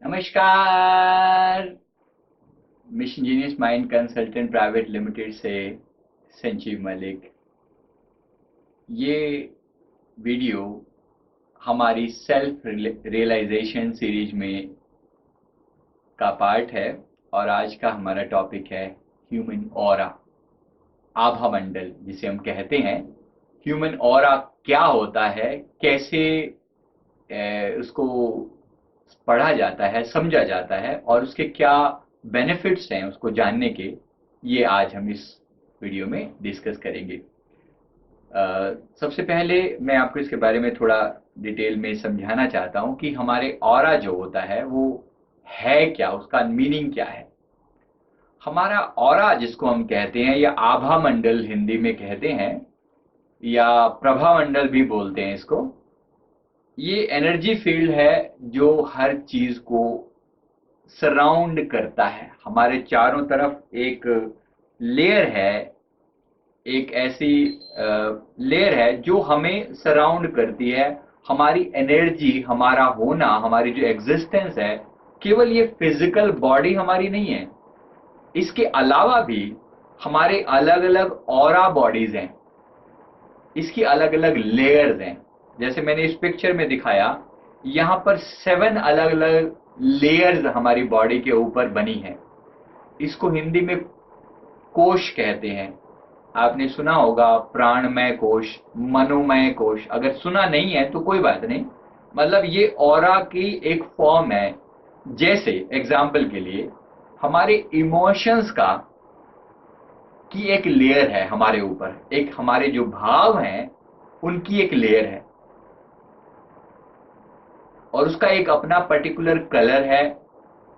नमस्कार। Mission genius mind consultant private limited से संजीव मलिक। ये वीडियो हमारी सेल्फ रियलाइजेशन सीरीज में का पार्ट है और आज का हमारा टॉपिक है ह्यूमन ऑरा, आभा मंडल जिसे हम कहते हैं। ह्यूमन ऑरा क्या होता है, कैसे उसको पढ़ा जाता है, समझा जाता है और उसके क्या बेनिफिट्स हैं उसको जानने के, ये आज हम इस वीडियो में डिस्कस करेंगे। सबसे पहले मैं आपको इसके बारे में थोड़ा डिटेल में समझाना चाहता हूँ कि हमारे ऑरा जो होता है वो है क्या, उसका मीनिंग क्या है। हमारा ऑरा जिसको हम कहते हैं या आभा मंडल हिंदी में कहते हैं या प्रभा मंडल भी बोलते हैं इसको, ये एनर्जी फील्ड है जो हर चीज को सराउंड करता है। हमारे चारों तरफ एक लेयर है, एक ऐसी लेयर है जो हमें सराउंड करती है। हमारी एनर्जी, हमारा होना, हमारी जो एग्जिस्टेंस है, केवल ये फिजिकल बॉडी हमारी नहीं है, इसके अलावा भी हमारे अलग अलग ऑरा बॉडीज हैं, इसकी अलग अलग लेयर्स हैं। जैसे मैंने इस पिक्चर में दिखाया, यहाँ पर 7 अलग अलग लेयर्स हमारी बॉडी के ऊपर बनी है। इसको हिंदी में कोश कहते हैं। आपने सुना होगा प्राणमय कोश, मनोमय कोश। अगर सुना नहीं है तो कोई बात नहीं, मतलब ये ऑरा की एक फॉर्म है। जैसे एग्जाम्पल के लिए हमारे इमोशंस का की एक लेयर है हमारे ऊपर, एक हमारे जो भाव हैं उनकी एक लेयर है और उसका एक अपना पर्टिकुलर कलर है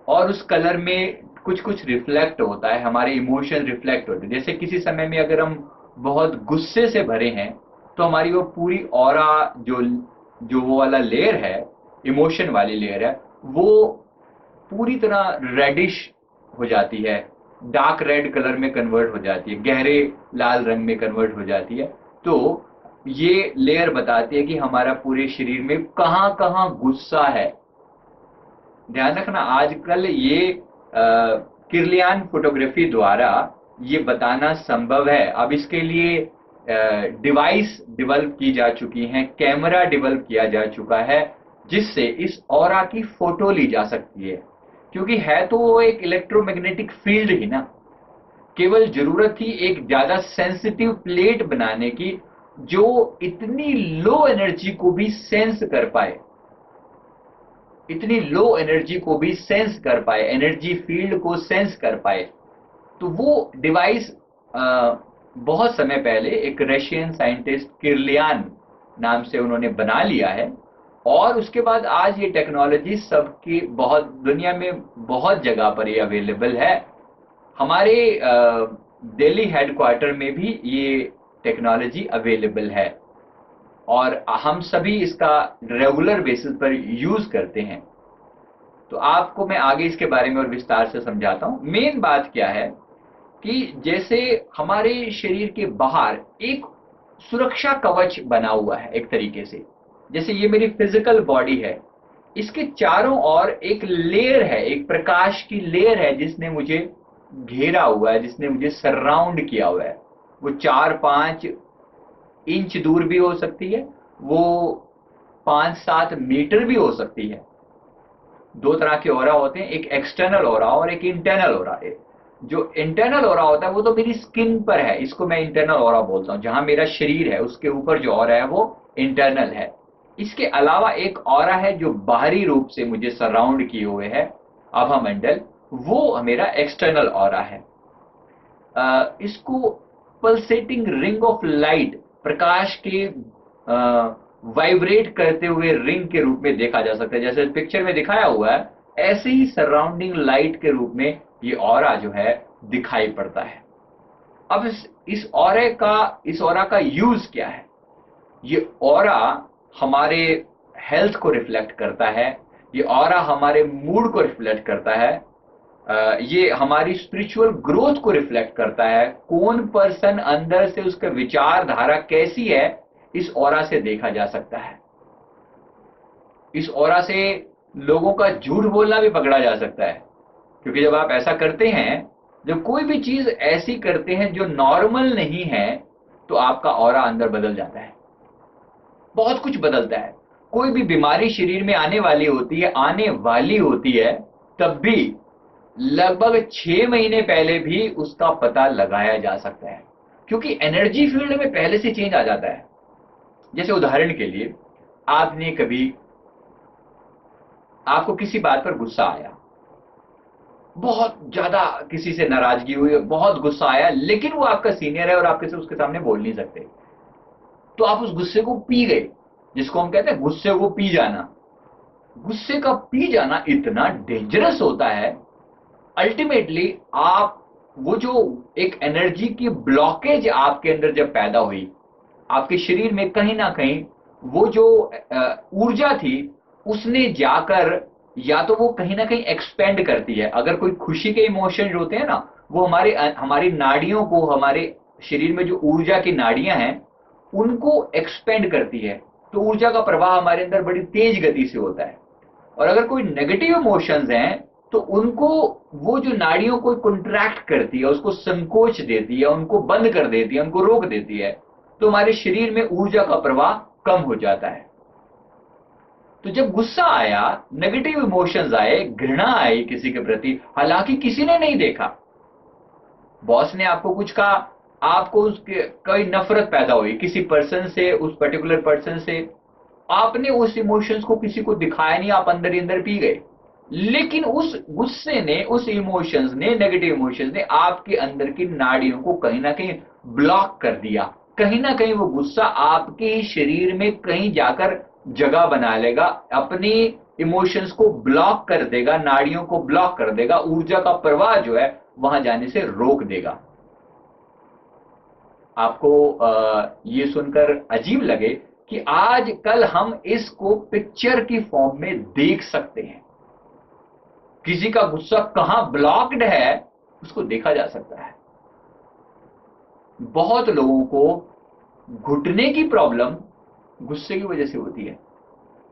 और उस कलर में कुछ कुछ रिफ्लेक्ट होता है, हमारे इमोशन रिफ्लेक्ट होते हैं। जैसे किसी समय में अगर हम बहुत गुस्से से भरे हैं तो हमारी वो पूरी ऑरा जो जो वो वाला लेयर है, इमोशन वाली लेयर है, वो पूरी तरह रेडिश हो जाती है, डार्क रेड कलर में कन्वर्ट हो जाती है, गहरे लाल रंग में कन्वर्ट हो जाती है। तो ये लेयर बताती है कि हमारा पूरे शरीर में कहाँ कहाँ गुस्सा है। ध्यान रखना, आजकल ये किरलियन फोटोग्राफी द्वारा ये बताना संभव है। अब इसके लिए डिवाइस डेवलप की जा चुकी हैं, कैमरा डेवलप किया जा चुका है जिससे इस ऑरा की फोटो ली जा सकती है। क्योंकि है तो वो एक इलेक्ट्रोमैग्नेटिक फील्ड ही ना, केवल जरूरत थी एक ज्यादा सेंसिटिव प्लेट बनाने की जो इतनी लो एनर्जी को भी सेंस कर पाए, इतनी लो एनर्जी को भी सेंस कर पाए, एनर्जी फील्ड को सेंस कर पाए। तो वो डिवाइस बहुत समय पहले एक रशियन साइंटिस्ट किरलियान नाम से उन्होंने बना लिया है और उसके बाद आज ये टेक्नोलॉजी सबकी बहुत दुनिया में बहुत जगह पर ये अवेलेबल है। हमारे दिल्ली हेडक्वार्टर में भी ये टेक्नोलॉजी अवेलेबल है और हम सभी इसका रेगुलर बेसिस पर यूज करते हैं। तो आपको मैं आगे इसके बारे में और विस्तार से समझाता हूं। मेन बात क्या है कि जैसे हमारे शरीर के बाहर एक सुरक्षा कवच बना हुआ है एक तरीके से, जैसे ये मेरी फिजिकल बॉडी है, इसके चारों ओर एक लेयर है, एक प्रकाश की लेयर है जिसने मुझे घेरा हुआ है, जिसने मुझे सराउंड किया हुआ है। वो 4-5 इंच दूर भी हो सकती है, वो 5-7 मीटर भी हो सकती है। दो तरह के ऑरा होते हैं, एक एक्सटर्नल ऑरा और एक इंटरनल ऑरा। जो इंटरनल ऑरा होता है वो तो मेरी स्किन पर है, इसको मैं इंटरनल ऑरा बोलता हूँ। जहां मेरा शरीर है उसके ऊपर जो ऑरा है वो इंटरनल है। इसके अलावा एक ऑरा है जो बाहरी रूप से मुझे सराउंड किए हुए है, आभा मंडल, वो मेरा एक्सटर्नल ऑरा है। इसको पल्सेटिंग रिंग ऑफ लाइट, प्रकाश के वाइब्रेट करते हुए रिंग के रूप में देखा जा सकता है। जैसे पिक्चर में दिखाया हुआ है, ऐसे ही सराउंडिंग लाइट के रूप में ये ऑरा जो है दिखाई पड़ता है। अब इस ऑरा का यूज क्या है? ये ऑरा हमारे हेल्थ को रिफ्लेक्ट करता है, ये ऑरा हमारे मूड को रिफ्लेक्ट करता है, ये हमारी स्पिरिचुअल ग्रोथ को रिफ्लेक्ट करता है। कौन पर्सन अंदर से उसका विचारधारा कैसी है, इस ऑरा से देखा जा सकता है। इस ऑरा से लोगों का झूठ बोलना भी पकड़ा जा सकता है, क्योंकि जब आप ऐसा करते हैं, जब कोई भी चीज ऐसी करते हैं जो नॉर्मल नहीं है, तो आपका ऑरा अंदर बदल जाता है, बहुत कुछ बदलता है। कोई भी बीमारी शरीर में आने वाली होती है, तब भी लगभग 6 महीने पहले भी उसका पता लगाया जा सकता है, क्योंकि एनर्जी फील्ड में पहले से चेंज आ जाता है। जैसे उदाहरण के लिए, आपने कभी आपको किसी बात पर गुस्सा आया, बहुत ज्यादा किसी से नाराजगी हुई, बहुत गुस्सा आया, लेकिन वो आपका सीनियर है और आप किसी उसके सामने बोल नहीं सकते, तो आप उस गुस्से को पी गए, जिसको हम कहते हैं गुस्से को पी जाना। गुस्से का पी जाना इतना डेंजरस होता है। अल्टीमेटली आप, वो जो एक एनर्जी की ब्लॉकेज आपके अंदर जब पैदा हुई, आपके शरीर में कहीं ना कहीं वो जो ऊर्जा थी, उसने जाकर, या तो वो कहीं ना कहीं एक्सपेंड करती है। अगर कोई खुशी के इमोशन जो होते हैं ना, वो हमारी नाड़ियों को, हमारे शरीर में जो ऊर्जा की नाड़ियां हैं, उनको एक्सपेंड करती है, तो ऊर्जा का प्रवाह हमारे अंदर बड़ी तेज गति से होता है। और अगर कोई नेगेटिव इमोशंस हैं, तो उनको, वो जो नाड़ियों को कॉन्ट्रैक्ट करती है, उसको संकोच देती है, उनको बंद कर देती है, उनको रोक देती है, तो हमारे शरीर में ऊर्जा का प्रवाह कम हो जाता है। तो जब गुस्सा आया, नेगेटिव इमोशंस आए, घृणा आई किसी के प्रति, हालांकि किसी ने नहीं देखा, बॉस ने आपको कुछ कहा, आपको उसके कोई नफरत पैदा हुई किसी पर्सन से, उस पर्टिकुलर पर्सन से, आपने उस इमोशंस को किसी को दिखाया नहीं, आप अंदर ही अंदर पी गए, लेकिन उस गुस्से ने, उस इमोशंस ने, नेगेटिव इमोशंस ने आपके अंदर की नाड़ियों को कहीं ना कहीं ब्लॉक कर दिया। कहीं ना कहीं वो गुस्सा आपके ही शरीर में कहीं जाकर जगह बना लेगा, अपनी इमोशंस को ब्लॉक कर देगा, नाड़ियों को ब्लॉक कर देगा, ऊर्जा का प्रवाह जो है वहां जाने से रोक देगा। आपको ये सुनकर अजीब लगे कि आजकल हम इसको पिक्चर की फॉर्म में देख सकते हैं। किसी का गुस्सा कहां ब्लॉक्ड है, उसको देखा जा सकता है। बहुत लोगों को घुटने की प्रॉब्लम गुस्से की वजह से होती है।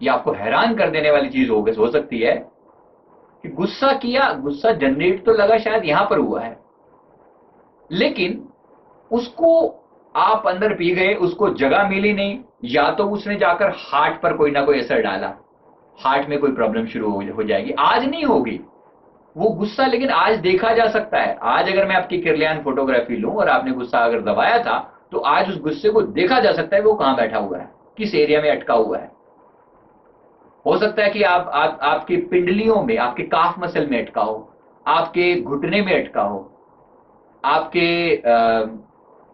ये आपको हैरान कर देने वाली चीज हो सकती है कि गुस्सा किया, गुस्सा जनरेट तो लगा शायद यहां पर हुआ है, लेकिन उसको आप अंदर पी गए, उसको जगह मिली नहीं, या तो उसने जाकर हार्ट पर कोई ना कोई असर डाला, हार्ट में कोई प्रॉब्लम शुरू हो जाएगी, आज नहीं होगी वो गुस्सा, लेकिन आज देखा जा सकता है। आज अगर मैं आपकी किरलियान फोटोग्राफी लूं और आपने गुस्सा अगर दबाया था, तो आज उस गुस्से को देखा जा सकता है वो कहां बैठा हुआ है, किस एरिया में अटका हुआ है। हो सकता है कि आप आपकी पिंडलियों में, आपके काफ मसल में अटका हो, आपके घुटने में अटका हो, आपके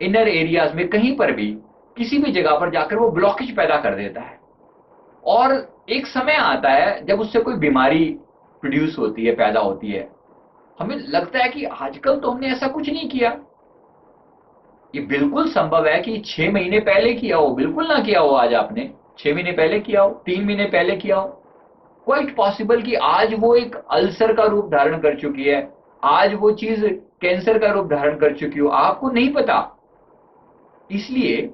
इनर एरियाज में, कहीं पर भी, किसी भी जगह पर जाकर वो ब्लॉकेज पैदा कर देता है। और एक समय आता है जब उससे कोई बीमारी प्रोड्यूस होती है, पैदा होती है। हमें लगता है कि आजकल तो हमने ऐसा कुछ नहीं किया। ये बिल्कुल संभव है कि 6 महीने पहले किया हो, बिल्कुल ना किया हो आज आपने, 6 महीने पहले किया हो, 3 महीने पहले किया हो। क्वाइट पॉसिबल कि आज वो एक अल्सर का रूप धारण कर चुकी है, आज वो चीज कैंसर का रूप धारण कर चुकी हो, आपको नहीं पता। इसलिए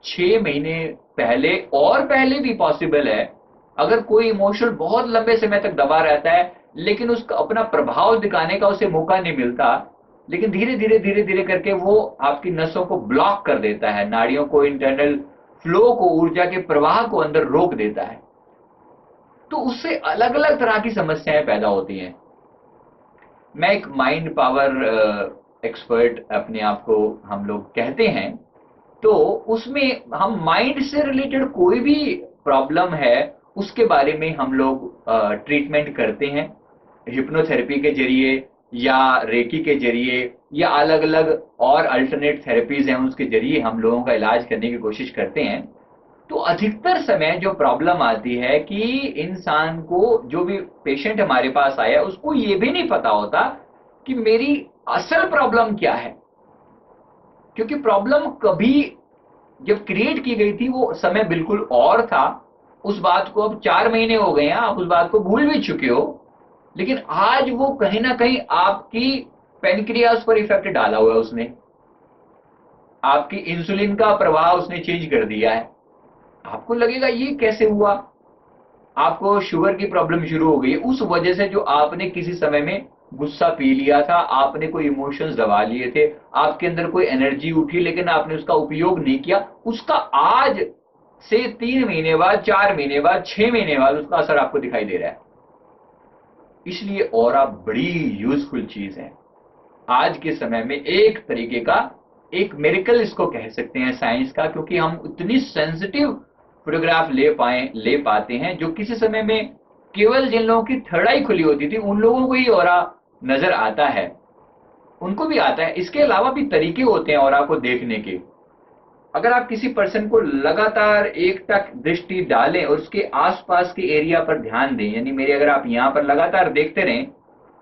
6 महीने पहले और पहले भी पॉसिबल है। अगर कोई इमोशन बहुत लंबे समय तक दबा रहता है, लेकिन उसका अपना प्रभाव दिखाने का उसे मौका नहीं मिलता, लेकिन धीरे धीरे करके वो आपकी नसों को ब्लॉक कर देता है, नाड़ियों को, इंटरनल फ्लो को, ऊर्जा के प्रवाह को अंदर रोक देता है, तो उससे अलग अलग तरह की समस्याएं पैदा होती हैं। मैं एक माइंड पावर एक्सपर्ट अपने आप को हम लोग कहते हैं, तो उसमें हम माइंड से रिलेटेड कोई भी प्रॉब्लम है, उसके बारे में हम लोग ट्रीटमेंट करते हैं, हिप्नोथेरेपी के जरिए, या रेकी के जरिए, या अलग अलग और अल्टरनेट थेरेपीज हैं, उसके जरिए हम लोगों का इलाज करने की कोशिश करते हैं। तो अधिकतर समय जो प्रॉब्लम आती है कि इंसान को, जो भी पेशेंट हमारे पास आया, उसको ये भी नहीं पता होता कि मेरी असल प्रॉब्लम क्या है, क्योंकि प्रॉब्लम कभी जब क्रिएट की गई थी वो समय बिल्कुल और था। उस बात को अब 4 महीने हो गए हैं, आप उस बात को भूल भी चुके हो, लेकिन आज वो कहीं ना कहीं आपकी पेनक्रियास पर इफेक्ट डाला हुआ है उसने, आपकी इंसुलिन का प्रवाह उसने चेंज कर दिया है। आपको लगेगा ये कैसे हुआ, आपको शुगर की प्रॉब्लम शुरू हो गई है उस वजह से जो आपने किसी समय में गुस्सा पी लिया था, आपने कोई इमोशंस दबा लिए थे, आपके अंदर कोई एनर्जी उठी लेकिन आपने उसका उपयोग नहीं किया, उसका आज से 3 महीने बाद, 4 महीने बाद, 6 महीने बाद उसका असर आपको दिखाई दे रहा है। इसलिए ऑरा बड़ी यूजफुल चीज है आज के समय में, एक तरीके का एक मेरिकल इसको कह सकते हैं साइंस का, क्योंकि हम इतनी सेंसिटिव फोटोग्राफ ले पाते हैं जो किसी समय में केवल जिन लोगों की थर्ड आई खुली होती थी उन लोगों को ही ऑरा नजर आता है, उनको भी आता है। इसके अलावा भी तरीके होते हैं ऑरा को देखने के। अगर आप किसी पर्सन को लगातार एक टक दृष्टि डालें और उसके आसपास के एरिया पर ध्यान दें, यानी मेरे अगर आप यहाँ पर लगातार देखते रहें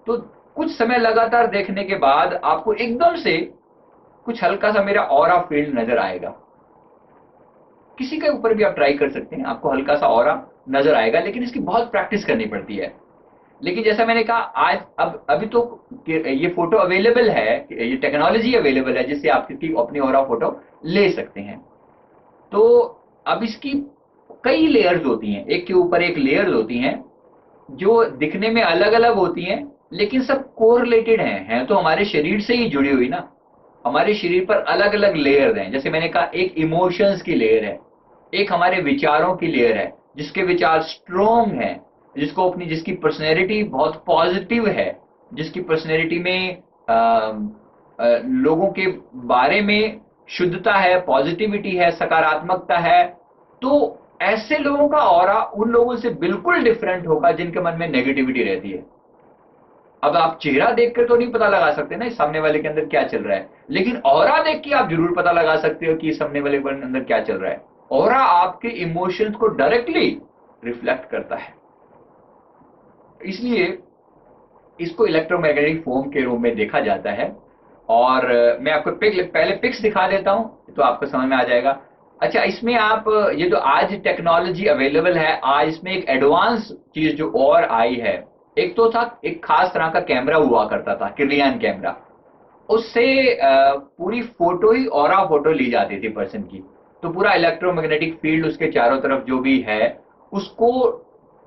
तो कुछ समय लगातार देखने के बाद आपको एकदम से कुछ हल्का सा मेरा ऑरा फील्ड नजर आएगा। किसी के ऊपर भी आप ट्राई कर सकते हैं, आपको हल्का सा ऑरा नजर आएगा, लेकिन इसकी बहुत प्रैक्टिस करनी पड़ती है। लेकिन जैसा मैंने कहा आज अब अभी तो ये फोटो अवेलेबल है, ये टेक्नोलॉजी अवेलेबल है जिससे आप किसी अपनी ऑरा फोटो ले सकते हैं। तो अब इसकी कई लेयर्स होती हैं, एक के ऊपर एक लेयर्स होती हैं जो दिखने में अलग अलग होती हैं लेकिन सब कोरिलेटेड हैं तो हमारे शरीर से ही जुड़ी हुई ना। हमारे शरीर पर अलग अलग लेयर हैं, जैसे मैंने कहा एक इमोशंस की लेयर है, एक हमारे विचारों की लेयर है जिसके विचार स्ट्रोंग हैं, जिसकी पर्सनैलिटी बहुत पॉजिटिव है, जिसकी पर्सनैलिटी में लोगों के बारे में शुद्धता है, पॉजिटिविटी है, सकारात्मकता है। तो ऐसे लोगों का ऑरा उन लोगों से बिल्कुल डिफरेंट होगा जिनके मन में नेगेटिविटी रहती है। अब आप चेहरा देखकर तो नहीं पता लगा सकते ना इस सामने वाले के अंदर क्या चल रहा है, लेकिन ऑरा देख के आप जरूर पता लगा सकते हो कि इस सामने वाले के अंदर क्या चल रहा है। ऑरा आपके इमोशंस को डायरेक्टली रिफ्लेक्ट करता है। इसलिए इसको इलेक्ट्रोमैग्नेटिक फोम के रूप में देखा जाता है। और मैं आपको पहले पिक्स दिखा देता हूं तो आपको समझ में आ जाएगा। अच्छा, इसमें आप ये जो आज टेक्नोलॉजी अवेलेबल है, आज इसमें एक एडवांस चीज जो और आई है, एक तो था एक खास तरह का कैमरा हुआ करता था, किरलियन कैमरा, उससे पूरी फोटो ही ऑरा फोटो ली जाती थी पर्सन की। तो पूरा इलेक्ट्रोमैग्नेटिक फील्ड उसके चारों तरफ जो भी है उसको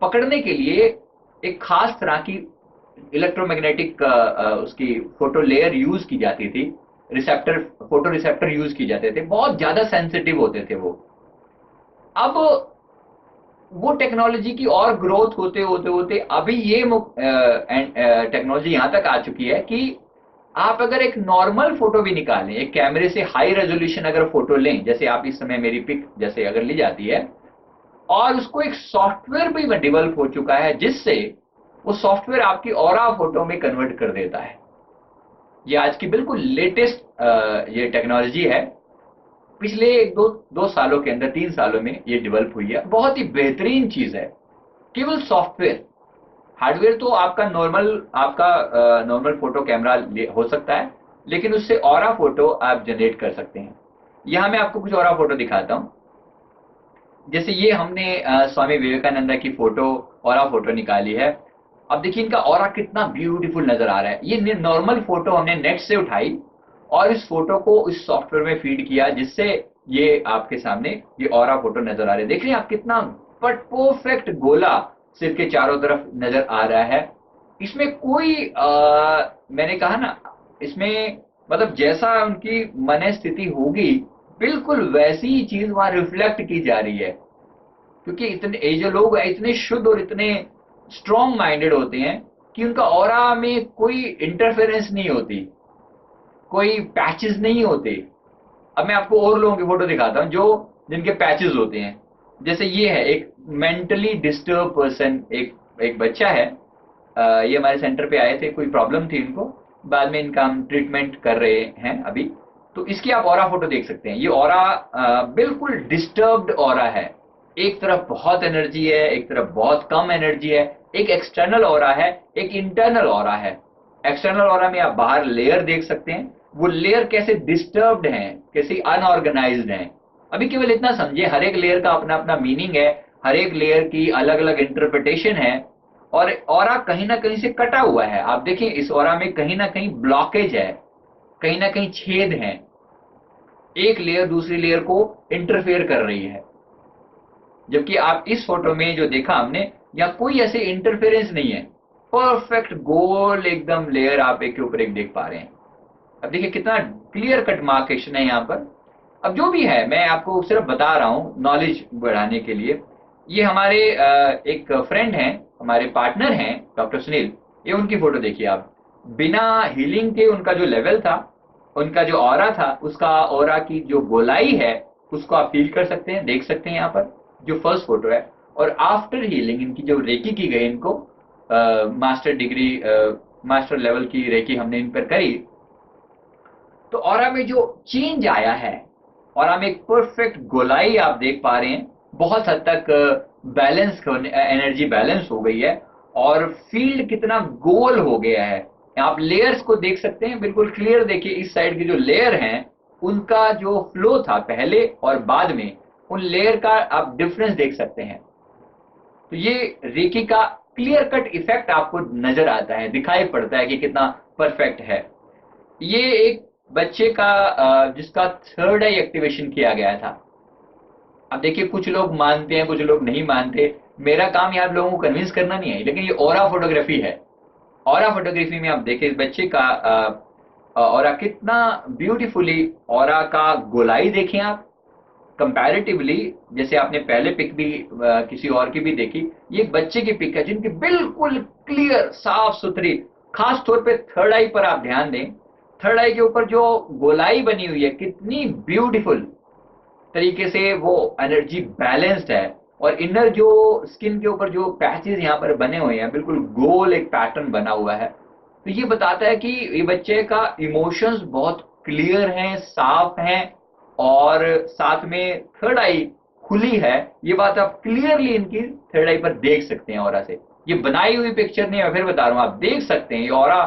पकड़ने के लिए एक खास तरह की इलेक्ट्रोमैग्नेटिक उसकी फोटो लेयर यूज की जाती थी, रिसेप्टर, फोटो रिसेप्टर यूज किए जाते थे, बहुत ज्यादा सेंसिटिव होते थे वो। अब वो टेक्नोलॉजी की और ग्रोथ होते होते होते अभी ये टेक्नोलॉजी यहां तक आ चुकी है कि आप अगर एक नॉर्मल फोटो भी निकालें, एक कैमरे से हाई रेजोल्यूशन अगर फोटो लें, जैसे आप इस समय मेरी पिक जैसे अगर ली जाती है, और उसको एक सॉफ्टवेयर भी डेवलप हो चुका है जिससे वो सॉफ्टवेयर आपकी ऑरा फोटो में कन्वर्ट कर देता है। ये आज की बिल्कुल लेटेस्ट ये टेक्नोलॉजी है, पिछले एक दो सालों के अंदर, 3 सालों में ये डेवलप हुई है। बहुत ही बेहतरीन चीज है, केवल सॉफ्टवेयर। हार्डवेयर तो आपका नॉर्मल फोटो कैमरा हो सकता है, लेकिन उससे ऑरा फोटो आप जनरेट कर सकते हैं। यहां मैं आपको कुछ ऑरा फोटो दिखाता हूं। जैसे ये हमने स्वामी विवेकानंद की फोटो, ऑरा फोटो निकाली है। अब देखिए इनका ऑरा कितना ब्यूटीफुल नजर आ रहा है। ये नॉर्मल फोटो हमने नेट से उठाई और इस फोटो को इस सॉफ्टवेयर में फीड किया, जिससे ये आपके सामने ये ऑरा फोटो नजर आ रहे हैं। देख रहे हैं आप कितना परफेक्ट गोला सिर के चारों तरफ नजर आ रहा है। इसमें कोई मैंने कहा ना, इसमें मतलब जैसा उनकी मन स्थिति होगी बिल्कुल वैसी ही चीज वहां रिफ्लेक्ट की जा रही है, क्योंकि इतने ये जो लोग हैं इतने शुद्ध और इतने स्ट्रॉन्ग माइंडेड होते हैं कि उनका ऑरा में कोई इंटरफेरेंस नहीं होती, कोई पैचेस नहीं होते। अब मैं आपको और लोगों की फोटो दिखाता हूं जो जिनके पैचेस होते हैं। जैसे ये है एक मेंटली डिस्टर्ब पर्सन, एक बच्चा है। ये हमारे सेंटर पे आए थे, कोई प्रॉब्लम थी इनको, बाद में इनका हम ट्रीटमेंट कर रहे हैं अभी। तो इसकी आप ऑरा फोटो देख सकते हैं। ये ऑरा बिल्कुल डिस्टर्ब्ड ऑरा है, एक तरफ बहुत एनर्जी है, एक तरफ बहुत कम एनर्जी है। एक एक्सटर्नल ऑरा है, एक इंटरनल ऑरा है। एक्सटर्नल ऑरा में आप बाहर लेयर देख सकते हैं, वो लेयर कैसे डिस्टर्ब्ड हैं, कैसे अनऑर्गेनाइज्ड हैं। अभी केवल इतना समझिए, हर एक लेयर का अपना अपना मीनिंग है, हर एक लेयर की अलग अलग इंटरप्रिटेशन है, और ऑरा कहीं ना कहीं से कटा हुआ है। आप देखिए इस ऑरा में कहीं ना कहीं ब्लॉकेज है, कहीं ना कहीं छेद है, एक लेयर दूसरी लेयर को इंटरफेयर कर रही है। जबकि आप इस फोटो में जो देखा हमने, या कोई ऐसे इंटरफेरेंस नहीं है, परफेक्ट गोल एकदम लेयर आप एक के ऊपर एक देख पा रहे हैं। अब देखिए कितना क्लियर कट मार्केशन है यहाँ पर। अब जो भी है मैं आपको सिर्फ बता रहा हूँ नॉलेज बढ़ाने के लिए। ये हमारे एक फ्रेंड हैं, हमारे पार्टनर हैं डॉक्टर सुनील। ये उनकी फोटो देखिए आप, बिना हीलिंग के उनका जो लेवल था, उनका जो ऑरा था, उसका ऑरा की जो गोलाई है उसको आप फील कर सकते हैं, देख सकते हैं यहाँ पर जो फर्स्ट फोटो है। और आफ्टर हीलिंग इनकी जो रेकी की गई, इनको मास्टर डिग्री मास्टर लेवल की रेकी हमने इन पर करी, तो ऑरा में जो चेंज आया है, ऑरा में एक परफेक्ट गोलाई आप देख पा रहे हैं। बहुत हद तक बैलेंस, एनर्जी बैलेंस हो गई है और फील्ड कितना गोल हो गया है। आप लेयर्स को देख सकते हैं बिल्कुल क्लियर। देखिए इस साइड के जो लेयर हैं उनका जो फ्लो था पहले और बाद में, उन लेयर का आप डिफरेंस देख सकते हैं। तो ये रेकी का क्लियर कट इफेक्ट आपको नजर आता है, दिखाई पड़ता है कि कितना परफेक्ट है। ये एक बच्चे का जिसका थर्ड आई एक्टिवेशन किया गया था। अब देखिए कुछ लोग मानते हैं, कुछ लोग नहीं मानते। मेरा काम यहाँ लोगों को कन्विंस करना नहीं है, लेकिन ये ऑरा फोटोग्राफी है। ऑरा फोटोग्राफी में आप देखिए इस बच्चे का ऑरा कितना ब्यूटीफुली, ऑरा का गोलाई देखें आप कंपैरेटिवली। जैसे आपने पहले पिक भी किसी और की भी देखी, ये एक बच्चे की पिक है जिनकी बिल्कुल क्लियर साफ सुथरी, खास तौर पे थर्ड आई पर आप ध्यान दें। थर्ड आई के ऊपर जो गोलाई बनी हुई है कितनी ब्यूटीफुल तरीके से वो एनर्जी बैलेंस्ड है। और इनर जो स्किन के ऊपर जो पैचेस यहाँ पर बने हुए हैं, बिल्कुल गोल एक पैटर्न बना हुआ है। तो ये बताता है कि ये बच्चे का इमोशंस बहुत क्लियर हैं, साफ हैं, और साथ में थर्ड आई खुली है। ये बात आप क्लियरली इनकी थर्ड आई पर देख सकते हैं ऑरा से। ये बनाई हुई पिक्चर नहीं, मैं फिर बता रहा हूँ, आप देख सकते हैं ये ऑरा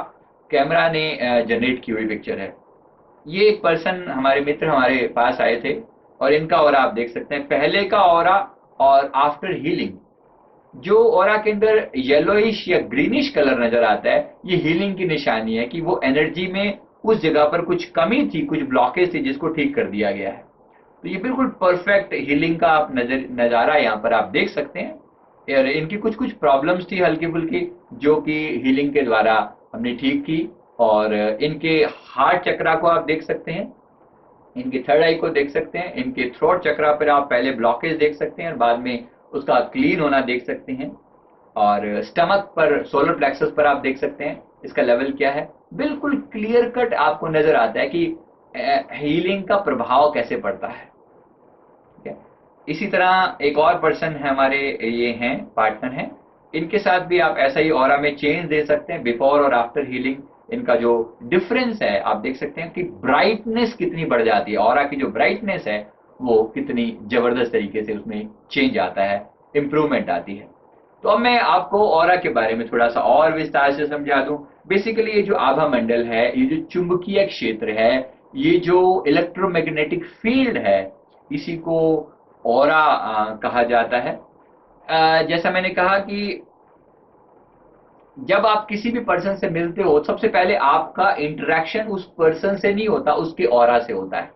कैमरा ने जनरेट की हुई पिक्चर है। ये एक पर्सन हमारे मित्र हमारे पास आए थे और इनका ऑरा आप देख सकते हैं, पहले का ऑरा और आफ्टर हीलिंग। जो ऑरा के अंदर येलोइश या ग्रीनिश कलर नजर आता है, ये हीलिंग की निशानी है कि वो एनर्जी में उस जगह पर कुछ कमी थी, कुछ ब्लॉकेज थी, जिसको ठीक कर दिया गया है। तो ये बिल्कुल परफेक्ट हीलिंग का आप नजारा यहाँ पर आप देख सकते हैं। और इनकी कुछ कुछ प्रॉब्लम्स थी हल्की फुल्की, जो कि हीलिंग के द्वारा हमने ठीक की। और इनके हार्ट चक्रा को आप देख सकते हैं, इनकी थर्ड आई को देख सकते हैं, इनके थ्रोट चक्रा पर आप पहले ब्लॉकेज देख सकते हैं और बाद में उसका क्लीन होना देख सकते हैं। और स्टमक पर, सोलर प्लेक्सस पर आप देख सकते हैं इसका लेवल क्या है। बिल्कुल क्लियर कट आपको नजर आता है कि हीलिंग का प्रभाव कैसे पड़ता है। ठीक है। इसी तरह एक और पर्सन है हमारे, ये हैं पार्टनर हैं, इनके साथ भी आप ऐसा ही ऑरा में चेंज दे सकते हैं बिफोर और आफ्टर हीलिंग। इनका जो डिफरेंस है आप देख सकते हैं कि ब्राइटनेस कितनी बढ़ जाती है, ऑरा की जो ब्राइटनेस है वो कितनी जबरदस्त तरीके से उसमें चेंज आता है, इंप्रूवमेंट आती है। तो अब मैं आपको ऑरा के बारे में थोड़ा सा और विस्तार से समझा दूं। बेसिकली ये जो आभा मंडल है, ये जो चुंबकीय क्षेत्र है, ये जो इलेक्ट्रोमैग्नेटिक फील्ड है, इसी को ऑरा कहा जाता है। जैसा मैंने कहा कि जब आप किसी भी पर्सन से मिलते हो, सबसे पहले आपका इंटरेक्शन उस पर्सन से नहीं होता, उसके ऑरा से होता है।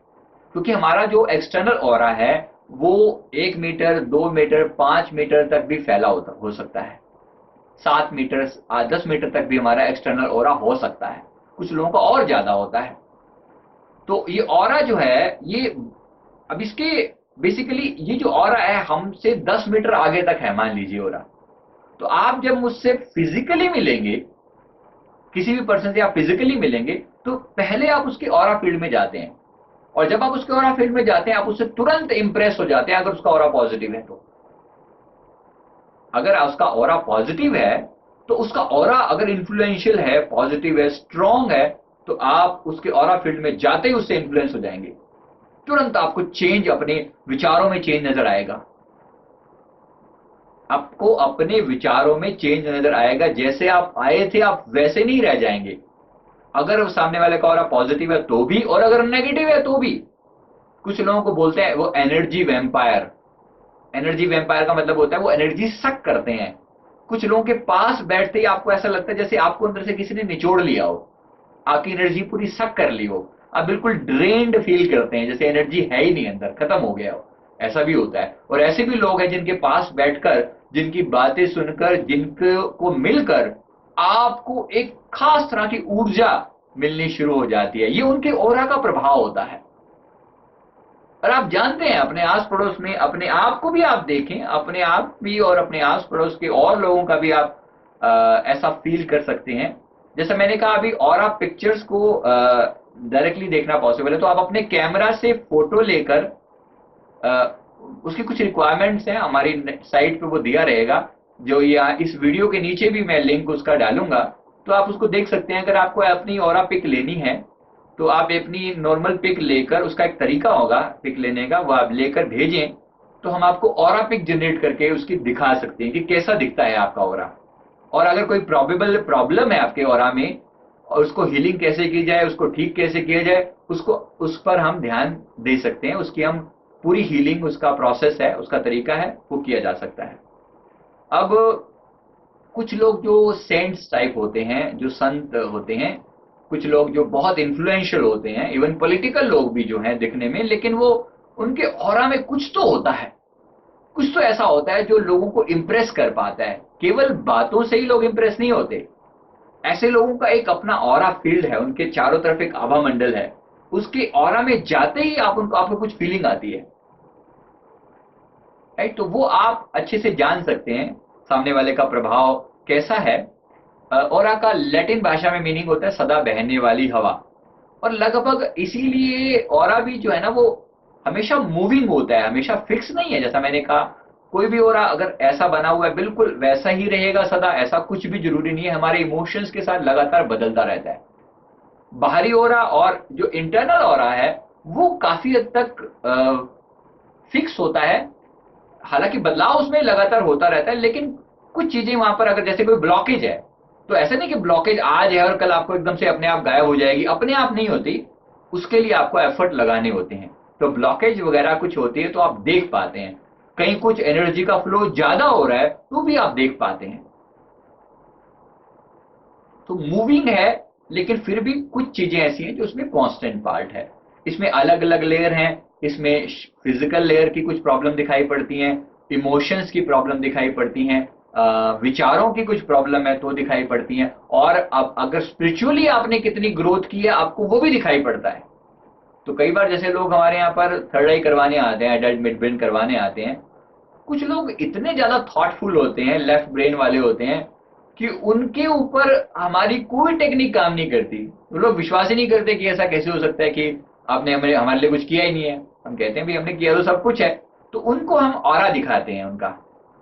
क्योंकि हमारा जो एक्सटर्नल ऑरा है वो 1 मीटर, 2 मीटर, 5 मीटर तक भी फैला होता हो सकता है। 7 मीटर, 10 मीटर तक भी हमारा एक्सटर्नल ऑरा हो सकता है। कुछ लोगों का और ज्यादा होता है। तो ये ऑरा जो है, ये अब इसके बेसिकली ये जो ऑरा है हमसे 10 मीटर आगे तक है, मान लीजिए ऑरा। तो आप जब मुझसे फिजिकली मिलेंगे, किसी भी पर्सन से आप फिजिकली मिलेंगे, तो पहले आप उसके ऑरा फील्ड में जाते हैं। और जब आप उसके ऑरा फील्ड में जाते हैं, आप उससे तुरंत इंप्रेस हो जाते हैं अगर उसका ऑरा पॉजिटिव है तो। अगर उसका ऑरा पॉजिटिव है तो उसका ऑरा अगर इन्फ्लुएंशियल है, पॉजिटिव है, स्ट्रांग है, तो आप उसके ऑरा फील्ड में जाते ही उससे इन्फ्लुएंस हो जाएंगे। तुरंत आपको चेंज, अपने विचारों में चेंज नजर आएगा। आपको अपने विचारों में चेंज नजर आएगा। जैसे आप आए थे आप वैसे नहीं रह जाएंगे। अगर सामने वाले का ऑरा पॉजिटिव है तो भी, और अगर नेगेटिव है तो भी। कुछ लोगों को बोलते हैं वो एनर्जी वैम्पायर। एनर्जी वैम्पायर का मतलब होता है वो एनर्जी सक करते हैं। कुछ लोगों के पास बैठते ही आपको ऐसा लगता है जैसे आपको अंदर से किसी ने निचोड़ लिया हो, आपकी एनर्जी पूरी सक कर ली हो। आप बिल्कुल ड्रेन्ड फील करते हैं, जैसे एनर्जी है ही नहीं अंदर, खत्म हो गया हो। ऐसा भी होता है। और ऐसे भी लोग हैं जिनके पास बैठकर जिनकी बातें सुनकर, जिनको मिलकर आपको एक खास तरह की ऊर्जा मिलनी शुरू हो जाती है। ये उनके ऑरा का प्रभाव होता है। और आप जानते हैं अपने आस पड़ोस में अपने आप को भी आप देखें, अपने आप भी और अपने आस पड़ोस के और लोगों का भी आप ऐसा फील कर सकते हैं। जैसे मैंने कहा अभी, और आप पिक्चर्स को डायरेक्टली देखना पॉसिबल है, तो आप अपने कैमरा से फोटो लेकर उसकी कुछ रिक्वायरमेंट्स हैं, हमारी साइट पे वो दिया रहेगा, जो यहाँ इस वीडियो के नीचे भी मैं लिंक उसका डालूंगा, तो आप उसको देख सकते हैं। अगर आपको अपनी ऑरा पिक लेनी है तो आप अपनी नॉर्मल पिक लेकर, उसका एक तरीका होगा पिक लेने का, वो आप लेकर भेजें तो हम आपको ऑरा पिक जनरेट करके उसकी दिखा सकते हैं कि कैसा दिखता है आपका ऑरा। और अगर कोई प्रॉबेबल प्रॉब्लम है आपके ऑरा में और उसको हीलिंग कैसे की जाए, उसको ठीक कैसे किया जाए, उसको उस पर हम ध्यान दे सकते हैं। उसकी हम पूरी हीलिंग, उसका प्रोसेस है, उसका तरीका है, वो किया जा सकता है। अब कुछ लोग जो सेंट्स टाइप होते हैं, जो संत होते हैं, कुछ लोग जो बहुत इन्फ्लुएंशियल होते हैं, इवन पॉलिटिकल लोग भी जो हैं दिखने में, लेकिन वो उनके ऑरा में कुछ तो होता है, कुछ तो ऐसा होता है जो लोगों को इंप्रेस कर पाता है। केवल बातों से ही लोग इंप्रेस नहीं होते। ऐसे लोगों का एक अपना ऑरा फील्ड है, उनके चारों तरफ एक आभा मंडल है, उसके ऑरा में जाते ही आपको कुछ फीलिंग आती है, राइट? तो वो आप अच्छे से जान सकते हैं सामने वाले का प्रभाव कैसा है। ऑरा का लैटिन भाषा में मीनिंग होता है सदा बहने वाली हवा। और लगभग इसीलिए ऑरा भी जो है ना, वो हमेशा मूविंग होता है, हमेशा फिक्स नहीं है। जैसा मैंने कहा, कोई भी ऑरा अगर ऐसा बना हुआ है बिल्कुल वैसा ही रहेगा सदा, ऐसा कुछ भी जरूरी नहीं है। हमारे इमोशंस के साथ लगातार बदलता रहता है। बाहरी ऑरा और जो इंटरनल ऑरा है वो काफी हद तक फिक्स होता है। हालांकि बदलाव उसमें लगातार होता रहता है, लेकिन कुछ चीजें वहां पर, अगर जैसे कोई ब्लॉकेज है, तो ऐसा नहीं कि ब्लॉकेज आज है और कल आपको एकदम से अपने आप गायब हो जाएगी, अपने आप नहीं होती। उसके लिए आपको एफर्ट लगाने होते हैं। तो ब्लॉकेज वगैरह कुछ होती है तो आप देख पाते हैं। कहीं कुछ एनर्जी का फ्लो ज्यादा हो रहा है तो भी आप देख पाते हैं। तो मूविंग है, लेकिन फिर भी कुछ चीजें ऐसी हैं जो उसमें कांस्टेंट पार्ट है। इसमें अलग अलग लेयर हैं। इसमें फिजिकल लेयर की कुछ प्रॉब्लम दिखाई पड़ती हैं, इमोशंस की प्रॉब्लम दिखाई पड़ती हैं, विचारों की कुछ प्रॉब्लम है तो दिखाई पड़ती हैं। और अब अगर स्पिरिचुअली आपने कितनी ग्रोथ की है आपको वो भी दिखाई पड़ता है। तो कई बार जैसे लोग हमारे यहाँ पर थर्ड आई करवाने आते हैं, एडल्ट मिड ब्रेन करवाने आते हैं, कुछ लोग इतने ज्यादा थॉटफुल होते हैं, लेफ्ट ब्रेन वाले होते हैं, कि उनके ऊपर हमारी कोई टेक्निक काम नहीं करती। वो लोग विश्वास ही नहीं करते कि ऐसा कैसे हो सकता है कि आपने हमारे लिए कुछ किया ही नहीं है। हम कहते हैं भी हमने किया तो सब कुछ है। तो उनको हम ऑरा दिखाते हैं, उनका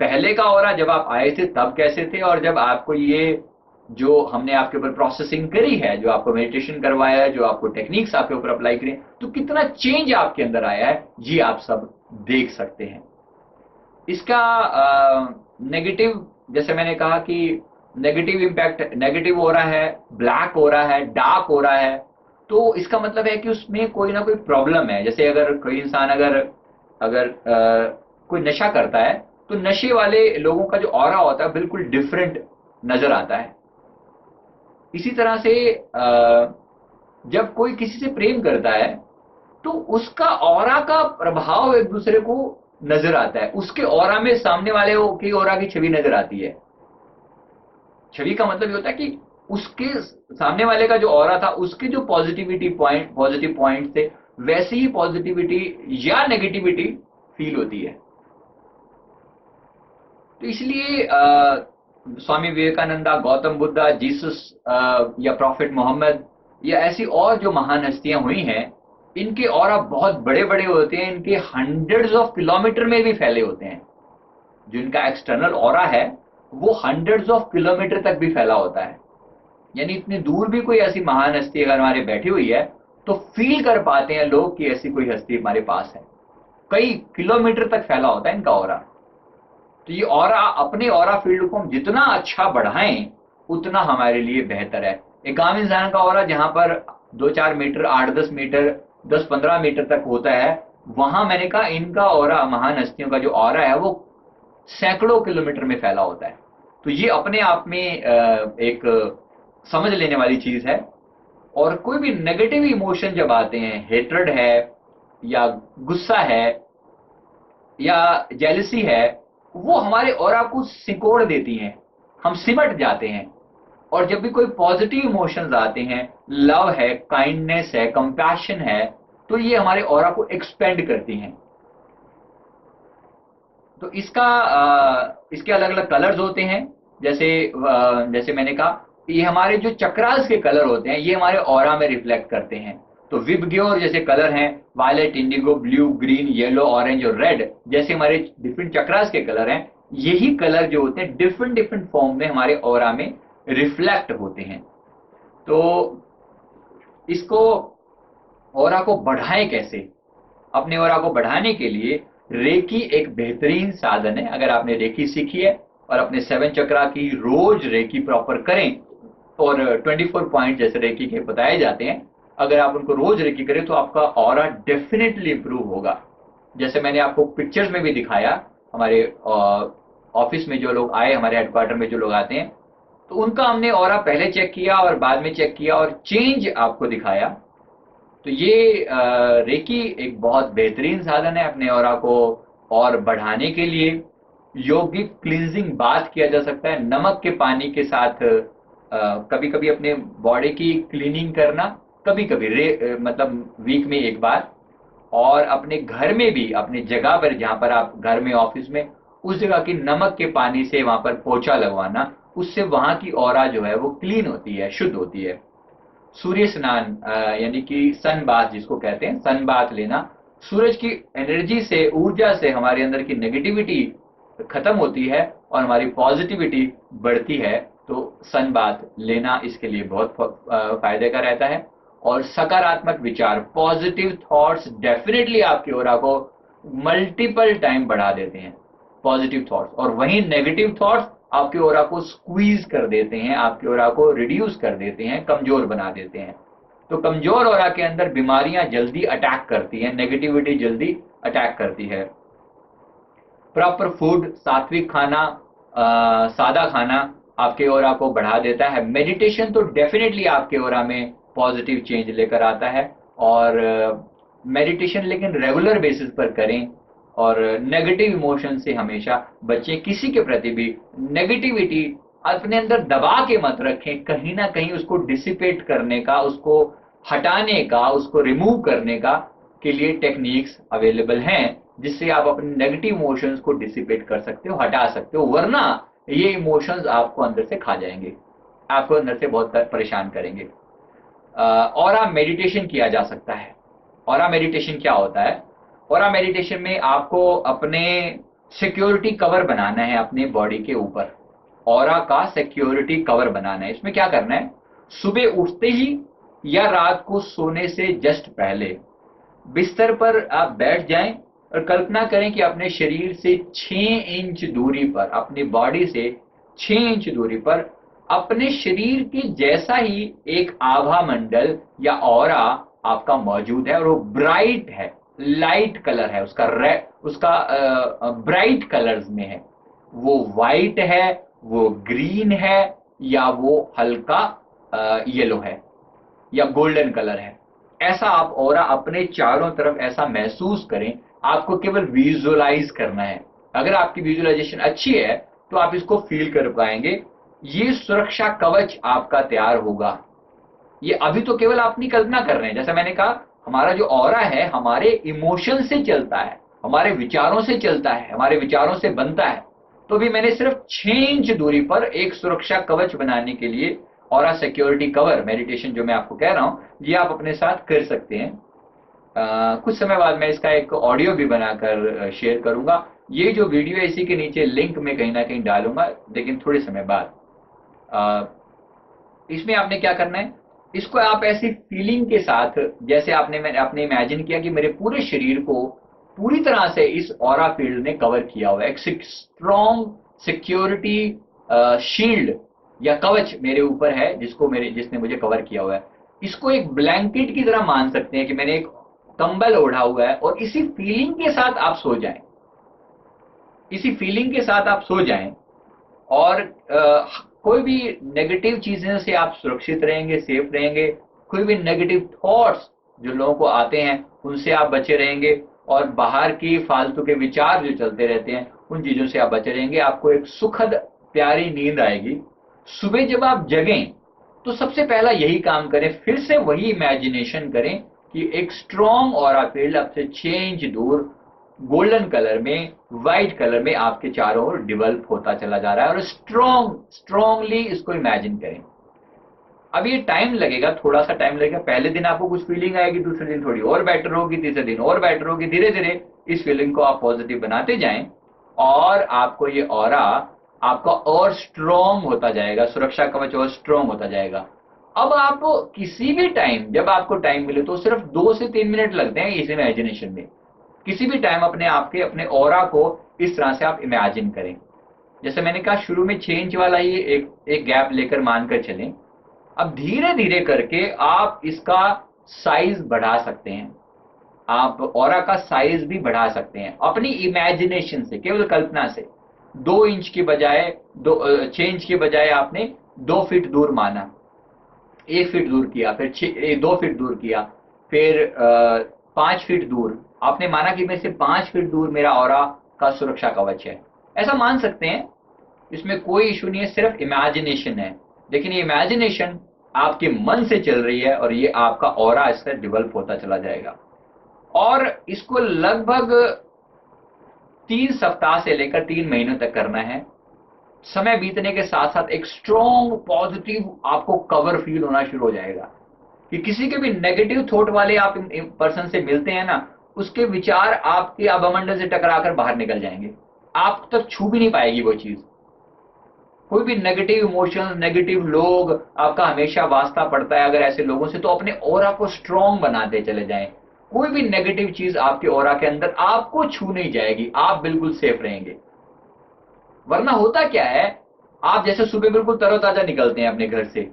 पहले का ऑरा, जब आप आए थे तब कैसे थे, और जब आपको ये जो हमने आपके ऊपर प्रोसेसिंग करी है, जो आपको मेडिटेशन करवाया है, जो आपको टेक्निक्स आपके ऊपर अप्लाई करी, तो कितना चेंज आपके अंदर आया है, ये आप सब देख सकते हैं। इसका नेगेटिव, जैसे मैंने कहा कि नेगेटिव इम्पैक्ट, नेगेटिव हो रहा है, ब्लैक हो रहा है, डार्क हो रहा है, तो इसका मतलब है कि उसमें कोई ना कोई प्रॉब्लम है। जैसे अगर कोई इंसान अगर अगर कोई नशा करता है, तो नशे वाले लोगों का जो ऑरा होता है बिल्कुल डिफरेंट नजर आता है। इसी तरह से जब कोई किसी से प्रेम करता है तो उसका ऑरा का प्रभाव एक दूसरे को नजर आता है। उसके ऑरा में सामने वाले की ऑरा की छवि नजर आती है। छवि का मतलब ये होता है कि उसके सामने वाले का जो ऑरा था, उसके जो पॉजिटिव पॉइंट थे, वैसी ही पॉजिटिविटी या नेगेटिविटी फील होती है। तो इसलिए स्वामी विवेकानंदा, गौतम बुद्धा, जीसस या प्रॉफिट मोहम्मद या ऐसी और जो महान हस्तियां हुई हैं, इनके ऑरा बहुत बड़े बड़े होते हैं। इनके हंड्रेड्स ऑफ किलोमीटर में भी फैले होते हैं। जो इनका एक्सटर्नल ऑरा है वो हंड्रेड्स ऑफ किलोमीटर तक भी फैला होता है। यानी इतनी दूर भी कोई ऐसी महान हस्ती अगर हमारे बैठी हुई है तो फील कर पाते हैं लोग कि ऐसी कोई हस्ती हमारे पास है। कई किलोमीटर तक फैला होता है इनका ऑरा। तो ये ऑरा, अपने ऑरा फील्ड को हम जितना अच्छा बढ़ाएं उतना हमारे लिए बेहतर है। एक आम इंसान का ऑरा जहां पर 2-4 मीटर, 8-10 मीटर, 10-15 मीटर तक होता है, वहां मैंने कहा इनका ऑरा, महान हस्तियों का जो ऑरा है वो सैकड़ों किलोमीटर में फैला होता है। तो ये अपने आप में एक समझ लेने वाली चीज है। और कोई भी नेगेटिव इमोशन जब आते हैं, हेट्रेड है या गुस्सा है या जेलसी है, वो हमारे ऑरा को सिकोड़ देती हैं, हम सिमट जाते हैं। और जब भी कोई पॉजिटिव इमोशंस आते हैं, लव है, काइंडनेस है, कंपैशन है, तो ये हमारे ऑरा को एक्सपेंड करती हैं। तो इसके अलग अलग कलर्स होते हैं। जैसे मैंने कहा, ये हमारे जो चक्रास के कलर होते हैं, ये हमारे ऑरा में रिफ्लेक्ट करते हैं। तो विबग्योर जैसे कलर हैं, violet, indigo, blue, green, yellow, orange और रेड, जैसे हमारे डिफरेंट चक्रास के कलर हैं, यही कलर जो होते हैं डिफरेंट डिफरेंट फॉर्म में हमारे ऑरा में रिफ्लेक्ट होते हैं। तो इसको, ऑरा को बढ़ाएं कैसे? अपने ऑरा को बढ़ाने के लिए रेकी एक बेहतरीन साधन है। अगर आपने रेकी सीखी है और अपने 7 चक्रा की रोज रेकी प्रॉपर करें, और 24 पॉइंट जैसे रेकी के बताए जाते हैं, अगर आप उनको रोज रेकी करें तो आपका ऑरा डेफिनेटली इंप्रूव होगा। जैसे मैंने आपको पिक्चर्स में भी दिखाया, हमारे ऑफिस में जो लोग आए, हमारे हेडक्वार्टर में जो लोग आते हैं, तो उनका हमने ऑरा पहले चेक किया और बाद में चेक किया और चेंज आपको दिखाया। तो ये रेकी एक बहुत बेहतरीन साधन है अपने ऑरा को और बढ़ाने के लिए। यौगिक क्लींजिंग बाथ किया जा सकता है नमक के पानी के साथ। कभी कभी अपने बॉडी की क्लीनिंग करना, कभी कभी मतलब वीक में एक बार। और अपने घर में भी, अपनी जगह पर जहां पर आप घर में, ऑफिस में, उस जगह की नमक के पानी से वहां पर पोछा लगवाना, उससे वहां की ऑरा जो है वो क्लीन होती है, शुद्ध होती है। सूर्य स्नान यानी कि सन बाथ जिसको कहते हैं, सन बाथ लेना, सूरज की एनर्जी से, ऊर्जा से हमारे अंदर की नेगेटिविटी खत्म होती है और हमारी पॉजिटिविटी बढ़ती है। तो सन बाथ लेना इसके लिए बहुत फायदे का रहता है। और सकारात्मक विचार, पॉजिटिव थॉट्स डेफिनेटली आपकी ऑरा को मल्टीपल टाइम बढ़ा देते हैं, पॉजिटिव थॉट्स। और वहीं नेगेटिव थॉट्स आपके ऑरा को स्क्वीज कर देते हैं, आपके ऑरा को रिड्यूस कर देते हैं, कमजोर बना देते हैं। तो कमजोर ऑरा के अंदर बीमारियां जल्दी अटैक करती हैं, नेगेटिविटी जल्दी अटैक करती है। प्रॉपर फूड, सात्विक खाना, सादा खाना आपके ऑरा को बढ़ा देता है। मेडिटेशन तो डेफिनेटली आपके ऑरा में पॉजिटिव चेंज लेकर आता है। और मेडिटेशन लेकिन रेगुलर बेसिस पर करें और नेगेटिव इमोशन से हमेशा बचें। किसी के प्रति भी नेगेटिविटी अपने अंदर दबा के मत रखें, कहीं ना कहीं उसको डिसिपेट करने का, उसको हटाने का, उसको रिमूव करने का के लिए टेक्निक्स अवेलेबल हैं, जिससे आप अपने नेगेटिव इमोशंस को डिसिपेट कर सकते हो, हटा सकते हो। वरना ये इमोशंस आपको अंदर से खा जाएंगे, आपको अंदर से बहुत परेशान करेंगे। ऑरा मेडिटेशन किया जा सकता है। ऑरा मेडिटेशन क्या होता है? ऑरा मेडिटेशन में आपको अपने सिक्योरिटी कवर बनाना है अपने बॉडी के ऊपर। ऑरा का सिक्योरिटी कवर बनाना है। इसमें क्या करना है? सुबह उठते ही या रात को सोने से जस्ट पहले बिस्तर पर आप बैठ जाएं और कल्पना करें कि अपने शरीर से 6 इंच दूरी पर, अपनी बॉडी से 6 इंच दूरी पर, अपने शरीर के जैसा ही एक आभा मंडल या ऑरा आपका मौजूद है और वो ब्राइट है, लाइट कलर है, उसका ब्राइट कलर्स में है। वो वाइट है, वो ग्रीन है, या वो हल्का येलो है, या गोल्डन कलर है। ऐसा आप ऑरा अपने चारों तरफ ऐसा महसूस करें। आपको केवल विजुअलाइज करना है। अगर आपकी विजुअलाइजेशन अच्छी है तो आप इसको फील कर पाएंगे। ये सुरक्षा कवच आपका तैयार होगा। ये अभी तो केवल अपनी कल्पना कर रहे हैं। जैसा मैंने कहा, हमारा जो ऑरा है हमारे इमोशन से चलता है, हमारे विचारों से चलता है, हमारे विचारों से बनता है। तो भी मैंने सिर्फ 6 इंच दूरी पर एक सुरक्षा कवच बनाने के लिए ऑरा सिक्योरिटी कवर मेडिटेशन जो मैं आपको कह रहा हूं, ये आप अपने साथ कर सकते हैं। कुछ समय बाद मैं इसका एक ऑडियो भी बनाकर शेयर करूंगा। ये जो वीडियो है इसी के नीचे लिंक में कहीं ना कहीं डालूंगा, लेकिन थोड़े समय बाद। इसमें आपने क्या करना है? इसको आप ऐसी फीलिंग के साथ, जैसे आपने इमेजिन किया कि मेरे पूरे शरीर को पूरी तरह से इस ऑरा फील्ड ने कवर किया हुआ है। एक स्ट्रॉन्ग सिक्योरिटी शील्ड या कवच मेरे ऊपर है, जिसने मुझे कवर किया हुआ है। इसको एक ब्लैंकेट की तरह मान सकते हैं कि मैंने एक कंबल ओढ़ा हुआ है, और इसी फीलिंग के साथ आप सो जाएं। इसी फीलिंग के साथ आप सो जाएं और कोई भी नेगेटिव चीजें से आप सुरक्षित रहेंगे, सेफ रहेंगे। कोई भी नेगेटिव थॉट्स जो लोगों को आते हैं उनसे आप बचे रहेंगे, और बाहर की फालतू के विचार जो चलते रहते हैं उन चीजों से आप बचे रहेंगे, आपको एक सुखद प्यारी नींद आएगी। सुबह जब आप जगें तो सबसे पहला यही काम करें, फिर से वही इमेजिनेशन करें कि एक स्ट्रॉन्ग ऑरा फील्ड आपसे 6 इंच दूर गोल्डन कलर में, व्हाइट कलर में आपके चारों ओर डेवलप होता चला जा रहा है, और स्ट्रॉन्गली इसको इमेजिन करें। अब ये टाइम लगेगा, थोड़ा सा टाइम लगेगा। पहले दिन आपको कुछ फीलिंग आएगी, दूसरे दिन थोड़ी और बेटर होगी, तीसरे दिन और बेटर होगी। धीरे धीरे इस फीलिंग को आप पॉजिटिव बनाते जाएं और आपको ये ऑरा आपका और स्ट्रॉन्ग होता जाएगा, सुरक्षा कवच और स्ट्रॉन्ग होता जाएगा। अब आप किसी भी टाइम, जब आपको टाइम मिले, तो सिर्फ 2 से 3 मिनट लगते हैं इस इमेजिनेशन में। किसी भी टाइम अपने ऑरा को इस तरह से आप इमेजिन करें। जैसे मैंने कहा, शुरू में 6 इंच वाला ही एक गैप लेकर मानकर चलें। अब धीरे धीरे करके आप इसका साइज बढ़ा सकते हैं, आप ऑरा का साइज भी बढ़ा सकते हैं अपनी इमेजिनेशन से, केवल कल्पना से। 2 इंच की बजाय 6 इंच की बजाय आपने 2 फीट दूर माना, 1 फीट दूर किया, फिर 2 फीट दूर किया, फिर 5 फीट दूर आपने माना कि मैं से 5 फीट दूर मेरा ऑरा का सुरक्षा कवच है। ऐसा मान सकते हैं, इसमें कोई इशू नहीं है, सिर्फ इमेजिनेशन है। लेकिन ये इमेजिनेशन आपके मन से चल रही है और ये आपका ऑरा इससे डेवलप होता चला जाएगा। और इसको लगभग 3 सप्ताह से लेकर 3 महीनों तक करना है। समय बीतने के साथ साथ एक स्ट्रॉन्ग पॉजिटिव आपको कवर फील होना शुरू हो जाएगा कि किसी के भी नेगेटिव थॉट वाले आप पर्सन से मिलते हैं ना, उसके विचार आपके आभामंडल से टकराकर बाहर निकल जाएंगे, आप तक छू भी नहीं पाएगी वो चीज। कोई भी नेगेटिव इमोशन, नेगेटिव लोग, आपका हमेशा वास्ता पड़ता है अगर ऐसे लोगों से, तो अपने ऑरा को स्ट्रॉन्ग बनाते चले जाएं। कोई भी नेगेटिव चीज आपके ऑरा के अंदर आपको छू नहीं जाएगी, आप बिल्कुल सेफ रहेंगे। वरना होता क्या है, आप जैसे सुबह बिल्कुल तरोताजा निकलते हैं अपने घर से,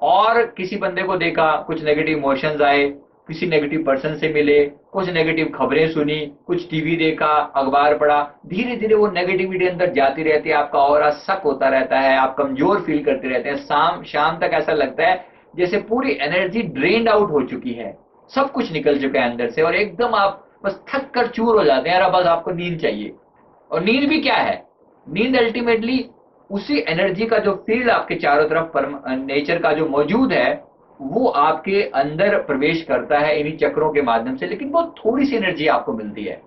और किसी बंदे को देखा, कुछ नेगेटिव इमोशंस आए, किसी नेगेटिव पर्सन से मिले, कुछ नेगेटिव खबरें सुनी, कुछ टीवी देखा, अखबार पढ़ा, धीरे धीरे वो नेगेटिविटी अंदर जाती रहती है, आपका ऑरा सक होता रहता है, आप कमजोर फील करते रहते हैं। शाम तक ऐसा लगता है जैसे पूरी एनर्जी ड्रेन्ड आउट हो चुकी है, सब कुछ निकल चुका है अंदर से, और एकदम आप बस थक कर चूर हो जाते हैं, और बस आपको नींद चाहिए। और नींद भी क्या है, नींद अल्टीमेटली उसी एनर्जी का जो फील्ड आपके चारों तरफ नेचर का जो मौजूद है, वो आपके अंदर प्रवेश करता है इन्हीं चक्रों के माध्यम से, लेकिन बहुत थोड़ी सी एनर्जी आपको मिलती है।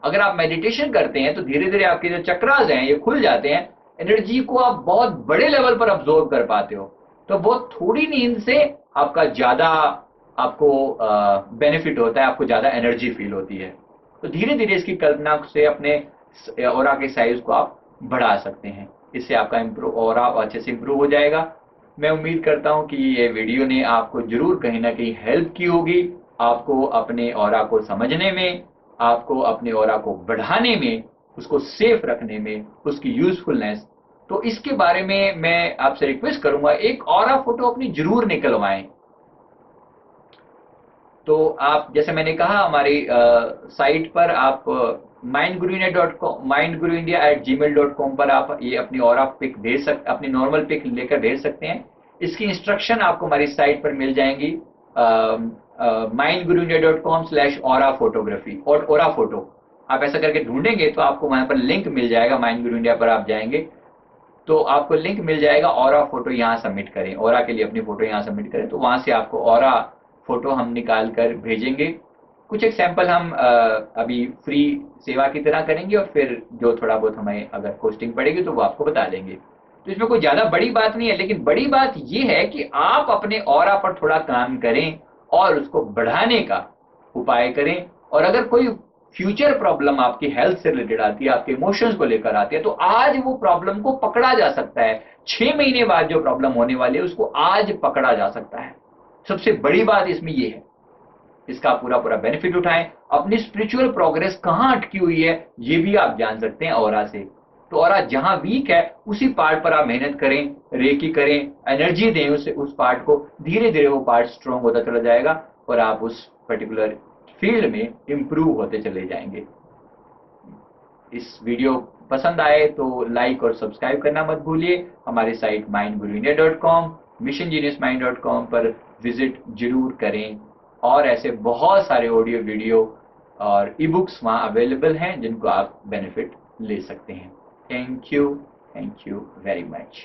अगर आप मेडिटेशन करते हैं तो धीरे धीरे आपके जो चक्रास हैं ये खुल जाते हैं, एनर्जी को आप बहुत बड़े लेवल पर अब्जॉर्व कर पाते हो। तो बहुत थोड़ी नींद से आपका ज्यादा आपको बेनिफिट होता है, आपको ज्यादा एनर्जी फील होती है। तो धीरे धीरे इसकी कल्पना से अपने ऑरा के साइज को आप बढ़ा सकते हैं, इससे आपका ऑरा अच्छे से इम्प्रूव हो जाएगा। मैं उम्मीद करता हूं कि ये वीडियो ने आपको जरूर कहीं ना कहीं हेल्प की होगी, आपको अपने ऑरा को समझने में, आपको अपने ऑरा को बढ़ाने में, उसको सेफ रखने में, उसकी यूजफुलनेस। तो इसके बारे में मैं आपसे रिक्वेस्ट करूंगा, एक ऑरा फोटो अपनी जरूर निकलवाएं। तो आप, जैसे मैंने कहा, हमारी साइट पर आप mindguruindia.com पर आप ये अपनी ऑरा पिक भेज सकते, अपनी नॉर्मल पिक लेकर भेज सकते हैं। इसकी इंस्ट्रक्शन आपको हमारी साइट पर मिल जाएंगी, mindguruindia.com/aura photography और ऑरा फोटो। आप ऐसा करके ढूंढेंगे तो आपको वहां पर लिंक मिल जाएगा, माइंड गुरु इंडिया पर आप जाएंगे तो आपको लिंक मिल जाएगा, ऑरा फोटो यहाँ सबमिट करें, ऑरा के लिए अपनी फोटो यहाँ सबमिट करें, तो वहां से आपको ऑरा फोटो हम निकाल कर भेजेंगे। कुछ एक सैंपल हम अभी फ्री सेवा की तरह करेंगे, और फिर जो थोड़ा बहुत हमें अगर कॉस्टिंग पड़ेगी तो वो आपको बता देंगे। तो इसमें कोई ज्यादा बड़ी बात नहीं है, लेकिन बड़ी बात ये है कि आप अपने ऑरा पर थोड़ा काम करें और उसको बढ़ाने का उपाय करें। और अगर कोई फ्यूचर प्रॉब्लम आपकी हेल्थ से रिलेटेड आती है, आपके इमोशंस को लेकर आती है, तो आज वो प्रॉब्लम को पकड़ा जा सकता है। 6 महीने बाद जो प्रॉब्लम होने वाली है उसको आज पकड़ा जा सकता है। सबसे बड़ी बात इसमें ये है, इसका पूरा पूरा बेनिफिट उठाएं। अपनी स्पिरिचुअल प्रोग्रेस कहां अटकी हुई है ये भी आप जान सकते हैं ऑरा से। तो ऑरा जहां वीक है उसी पार्ट पर आप मेहनत करें, रेकी करें, एनर्जी दें उस पार्ट को, धीरे धीरे वो पार्ट स्ट्रांग होता चला जाएगा और आप उस पर्टिकुलर फील्ड में इंप्रूव होते चले जाएंगे। इस वीडियो पसंद आए तो लाइक और सब्सक्राइब करना मत भूलिए। हमारी साइट mindguruindia.com, missionGeniusMind.com पर विजिट जरूर करें, और ऐसे बहुत सारे ऑडियो वीडियो और ई बुक्स वहाँ अवेलेबल हैं जिनको आप बेनिफिट ले सकते हैं। Thank you very much.